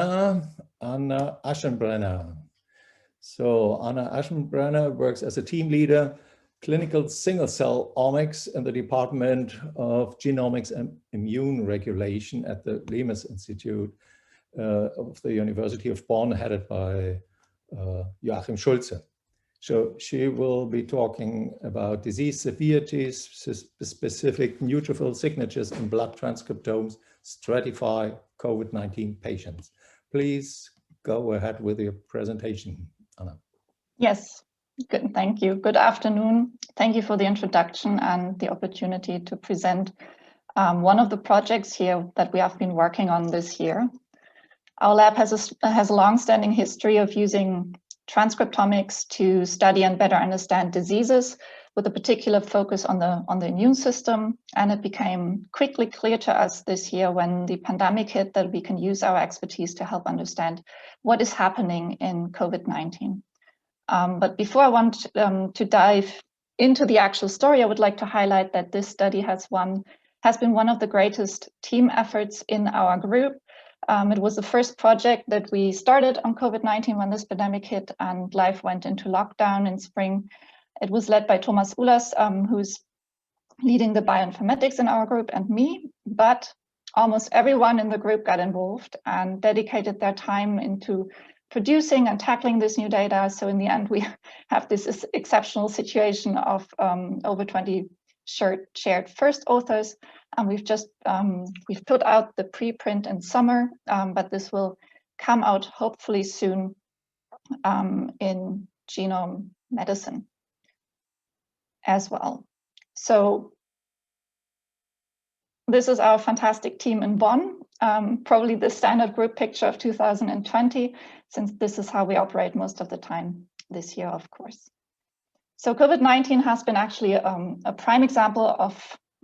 Anna Aschenbrenner. So Anna Aschenbrenner works as a team leader, clinical single-cell omics in the Department of Genomics and Immune Regulation at the Lemes Institute of the University of Bonn, headed by Joachim Schulze. So she will be talking about disease severities, specific neutrophil signatures in blood transcriptomes, stratify COVID-19 patients. Please go ahead with your presentation, Anna. Yes, good. Thank you. Good afternoon. Thank you for the introduction and the opportunity to present one of the projects here that we have been working on this year. Our lab has a long-standing history of using transcriptomics to study and better understand diseases, with a particular focus on the immune system. And it became quickly clear to us this year when the pandemic hit that we can use our expertise to help understand what is happening in COVID-19. But before I want to dive into the actual story, I would like to highlight that this study has been one of the greatest team efforts in our group. It was the first project that we started on COVID-19 when this pandemic hit and life went into lockdown in spring. It was led by Thomas Ullers, who's leading the bioinformatics in our group, and me, but almost everyone in the group got involved and dedicated their time into producing and tackling this new data. So in the end, we have this exceptional situation of over 20 shared first authors. And we've put out the preprint in summer, but this will come out hopefully soon in genome medicine as well. So this is our fantastic team in Bonn, probably the standard group picture of 2020, since this is how we operate most of the time this year, of course. So COVID-19 has been actually a prime example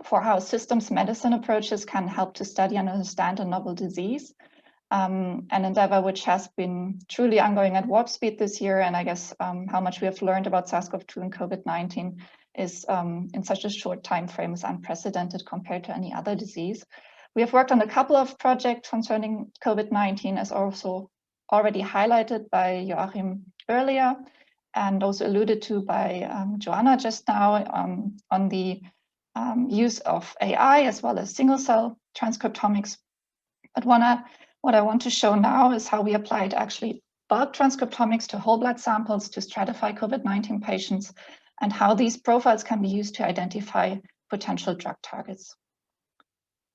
for how systems medicine approaches can help to study and understand a novel disease, an endeavor which has been truly ongoing at warp speed this year. And I guess how much we have learned about SARS-CoV-2 and COVID-19 is in such a short time frame is unprecedented compared to any other disease. We have worked on a couple of projects concerning COVID-19, as also already highlighted by Joachim earlier, and also alluded to by Joanna just now on the use of AI as well as single-cell transcriptomics. But what I want to show now is how we applied actually bulk transcriptomics to whole blood samples to stratify COVID-19 patients, and how these profiles can be used to identify potential drug targets.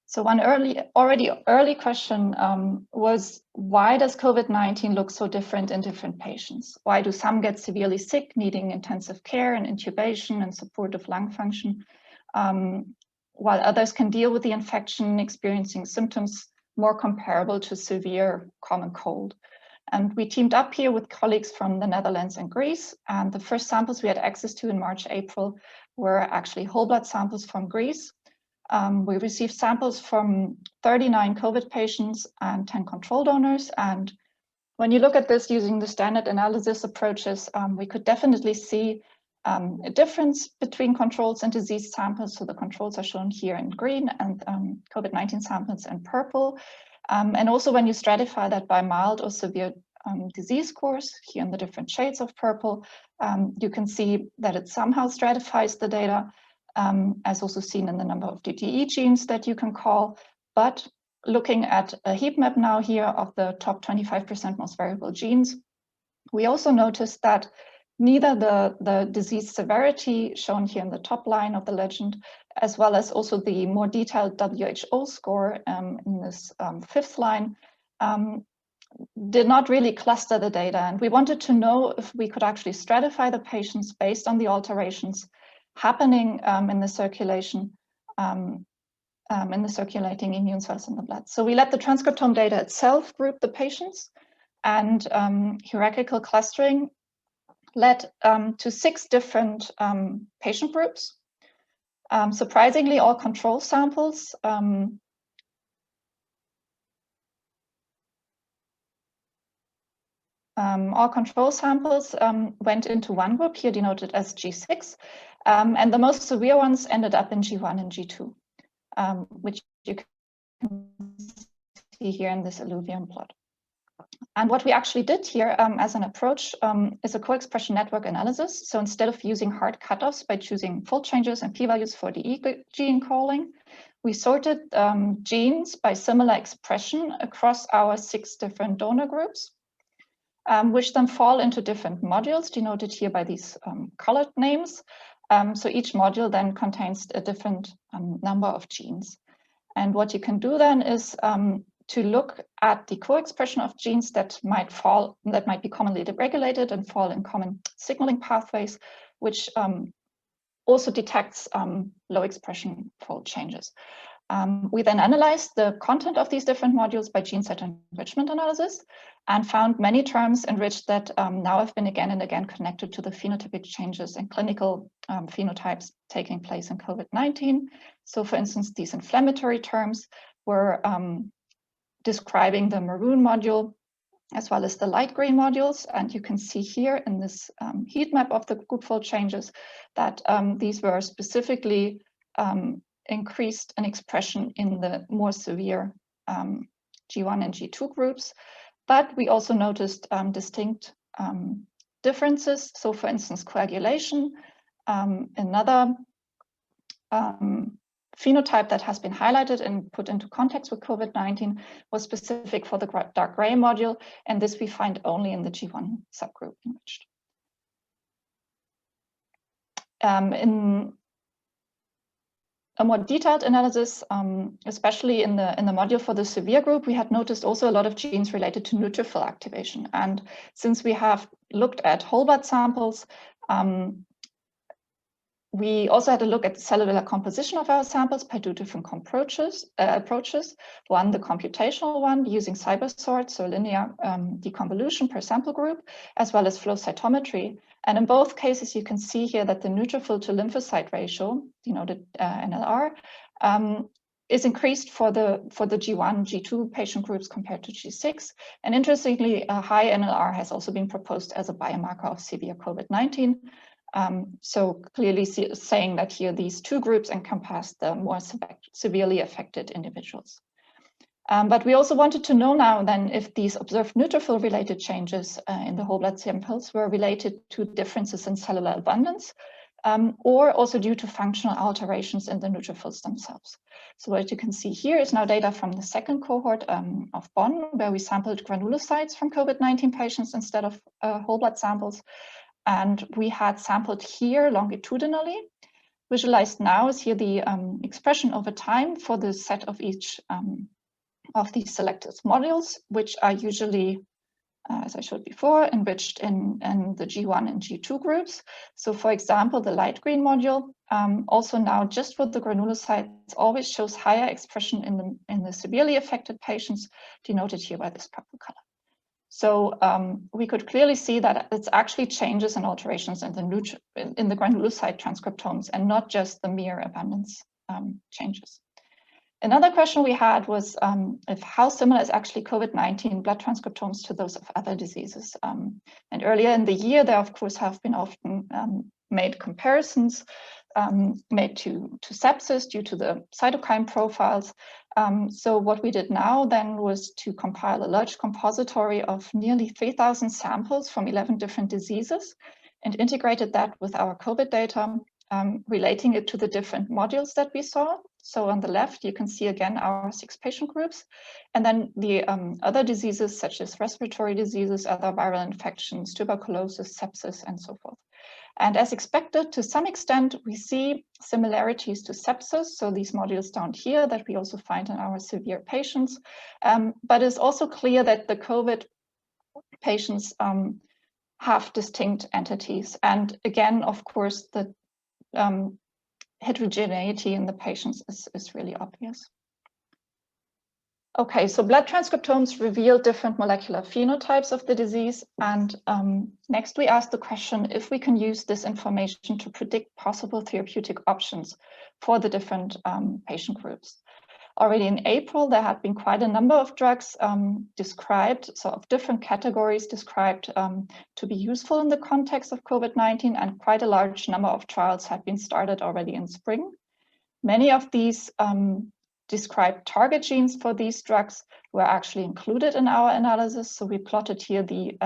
So one early question was, why does COVID-19 look so different in different patients? Why do some get severely sick, needing intensive care and intubation and supportive lung function, while others can deal with the infection, experiencing symptoms more comparable to severe common cold? And we teamed up here with colleagues from the Netherlands and Greece. And the first samples we had access to in March, April were actually whole blood samples from Greece. We received samples from 39 COVID patients and 10 control donors. And when you look at this using the standard analysis approaches, we could definitely see a difference between controls and disease samples. So the controls are shown here in green and COVID-19 samples in purple. And also when you stratify that by mild or severe disease course, here in the different shades of purple, you can see that it somehow stratifies the data, as also seen in the number of DTE genes that you can call. But looking at a heat map now here of the top 25% most variable genes, we also noticed that neither the disease severity shown here in the top line of the legend, as well as also the more detailed WHO score in this fifth line, did not really cluster the data. And we wanted to know if we could actually stratify the patients based on the alterations happening in the circulation, in the circulating immune cells in the blood. So we let the transcriptome data itself group the patients, and hierarchical clustering led to 6 different patient groups. Surprisingly, all control samples went into one group, here denoted as G6, and the most severe ones ended up in G1 and G2, which you can see here in this alluvium plot. And what we actually did here as an approach is a co-expression network analysis. So instead of using hard cutoffs by choosing fold changes and p-values for the gene calling, we sorted genes by similar expression across our 6 different donor groups, which then fall into different modules denoted here by these colored names. So each module then contains a different number of genes. And what you can do then is to look at the co-expression of genes that might be commonly regulated and fall in common signaling pathways, which also detects low expression fold changes. We then analyzed the content of these different modules by gene set enrichment analysis and found many terms enriched that now have been again and again connected to the phenotypic changes and clinical phenotypes taking place in COVID-19. So for instance, these inflammatory terms were describing the maroon module as well as the light green modules. And you can see here in this heat map of the group fold changes that these were specifically increased in expression in the more severe G1 and G2 groups. But we also noticed distinct differences. So for instance, coagulation, another phenotype that has been highlighted and put into context with COVID-19 was specific for the dark gray module, and this we find only in the G1 subgroup enriched. In a more detailed analysis, especially in the module for the severe group, we had noticed also a lot of genes related to neutrophil activation. And since we have looked at whole blood samples, we also had a look at the cellular composition of our samples by 2 different approaches. One, the computational one, using cybersort, so linear deconvolution per sample group, as well as flow cytometry. And in both cases, you can see here that the neutrophil to lymphocyte ratio, denoted NLR, is increased for the G1, G2 patient groups compared to G6. And interestingly, a high NLR has also been proposed as a biomarker of severe COVID-19. So clearly saying that here these 2 groups encompass the more severely affected individuals. But we also wanted to know now then if these observed neutrophil-related changes in the whole blood samples were related to differences in cellular abundance or also due to functional alterations in the neutrophils themselves. So what you can see here is now data from the second cohort of Bonn, where we sampled granulocytes from COVID-19 patients instead of whole blood samples. And we had sampled here longitudinally. Visualized now is here the expression over time for the set of each of these selected modules, which are usually, as I showed before, enriched in the G1 and G2 groups. So for example, the light green module also now just for the granulocytes always shows higher expression in the severely affected patients, denoted here by this purple color. So we could clearly see that it's actually changes and alterations in the granulocyte transcriptomes and not just the mere abundance changes. Another question we had was if how similar is actually COVID-19 blood transcriptomes to those of other diseases. And earlier in the year, there of course have been often made comparisons made to sepsis due to the cytokine profiles. So what we did now then was to compile a large compository of nearly 3,000 samples from 11 different diseases and integrated that with our COVID data, relating it to the different modules that we saw. So on the left, you can see again our 6 patient groups, and then the other diseases such as respiratory diseases, other viral infections, tuberculosis, sepsis, and so forth. And as expected, to some extent, we see similarities to sepsis. So these modules down here that we also find in our severe patients. But it's also clear that the COVID patients have distinct entities. And again, of course, the heterogeneity in the patients is really obvious. Okay, so blood transcriptomes reveal different molecular phenotypes of the disease. And next we asked the question if we can use this information to predict possible therapeutic options for the different patient groups. Already in April, there had been quite a number of drugs described, so of different categories described to be useful in the context of COVID-19, and quite a large number of trials had been started already in spring. Many of these described target genes for these drugs were actually included in our analysis. So we plotted here the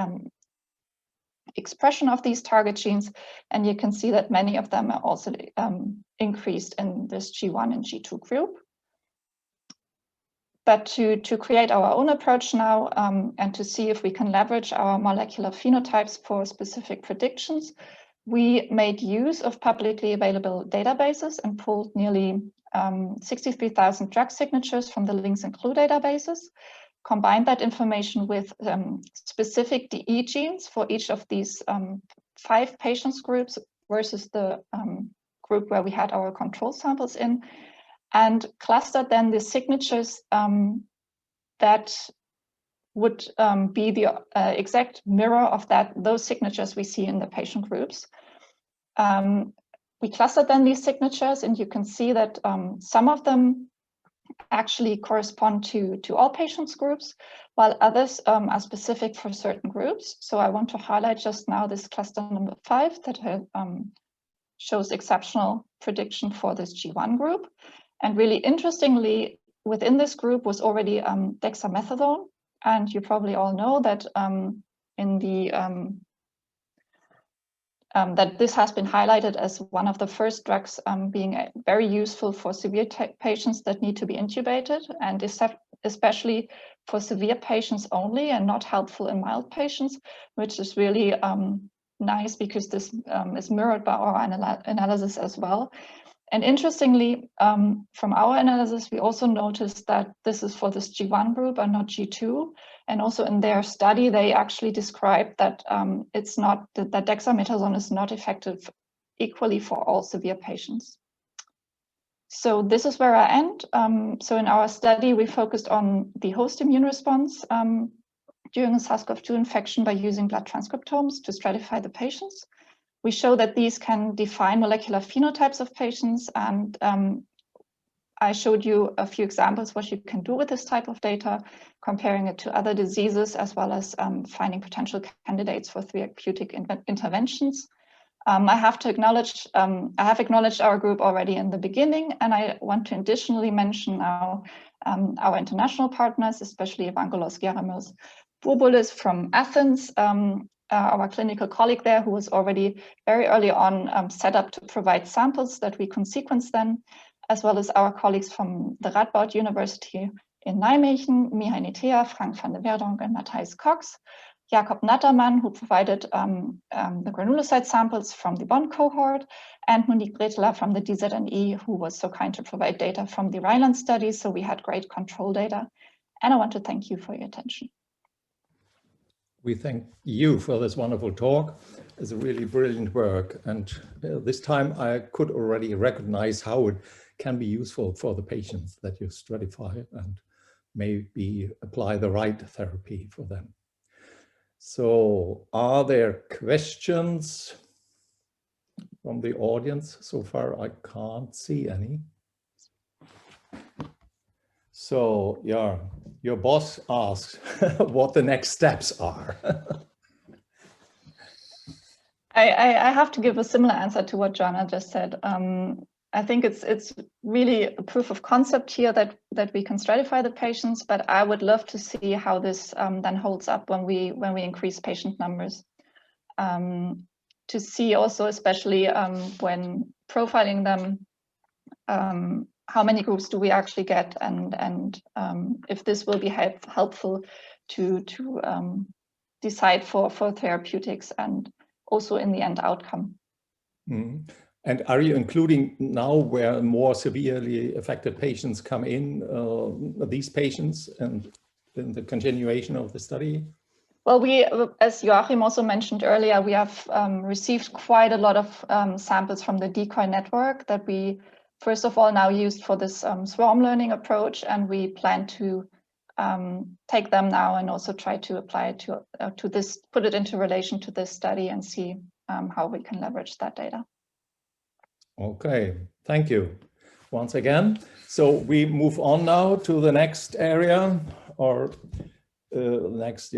expression of these target genes, and you can see that many of them are also increased in this G1 and G2 group. But to create our own approach now and to see if we can leverage our molecular phenotypes for specific predictions, we made use of publicly available databases and pulled nearly 63,000 drug signatures from the links and clue databases, combined that information with specific DE genes for each of these 5 patients groups versus the group where we had our control samples in, and clustered then the signatures that would be the exact mirror of those signatures we see in the patient groups. We clustered then these signatures, and you can see that some of them actually correspond to all patients groups, while others are specific for certain groups. So I want to highlight just now this cluster number 5 that shows exceptional prediction for this G1 group. And really interestingly, within this group was already dexamethasone. And you probably all know that that this has been highlighted as one of the first drugs being very useful for severe patients that need to be intubated, and especially for severe patients only and not helpful in mild patients, which is really nice because this is mirrored by our analysis as well. And interestingly, from our analysis, we also noticed that this is for this G1 group and not G2. And also in their study, they actually described that it's not that dexamethasone is not effective equally for all severe patients. So this is where I end. So in our study, we focused on the host immune response during a SARS-CoV-2 infection by using blood transcriptomes to stratify the patients. We show that these can define molecular phenotypes of patients, and I showed you a few examples what you can do with this type of data, comparing it to other diseases, as well as finding potential candidates for therapeutic interventions. I have acknowledged our group already in the beginning, and I want to additionally mention now our international partners, especially Evangelos Geramos Bourboulous from Athens, our clinical colleague there, who was already very early on set up to provide samples that we can sequence then, as well as our colleagues from the Radboud University in Nijmegen, Mihai Nitea, Frank van der Werdonk, and Matthijs Cox, Jakob Nattermann, who provided the granulocyte samples from the Bonn cohort, and Monique Bretler from the DZNE, who was so kind to provide data from the Rhineland study, so we had great control data. And I want to thank you for your attention. We thank you for this wonderful talk. It's a really brilliant work. And this time I could already recognize how it can be useful for the patients that you stratify and maybe apply the right therapy for them. So are there questions from the audience? So far, I can't see any. So yeah, your boss asks what the next steps are. I have to give a similar answer to what Joanna just said. I think it's really a proof of concept here that we can stratify the patients, but I would love to see how this then holds up when we increase patient numbers. To see also, especially when profiling them, how many groups do we actually get, and if this will be helpful to decide for therapeutics and also in the end outcome. Mm. And are you including now where more severely affected patients come in, these patients, and in the continuation of the study? Well, as Joachim also mentioned earlier, we have received quite a lot of samples from the decoy network that we first of all now used for this swarm learning approach, and we plan to take them now and also try to apply it to this, put it into relation to this study and see how we can leverage that data. Okay, thank you once again. So we move on now to the next area or next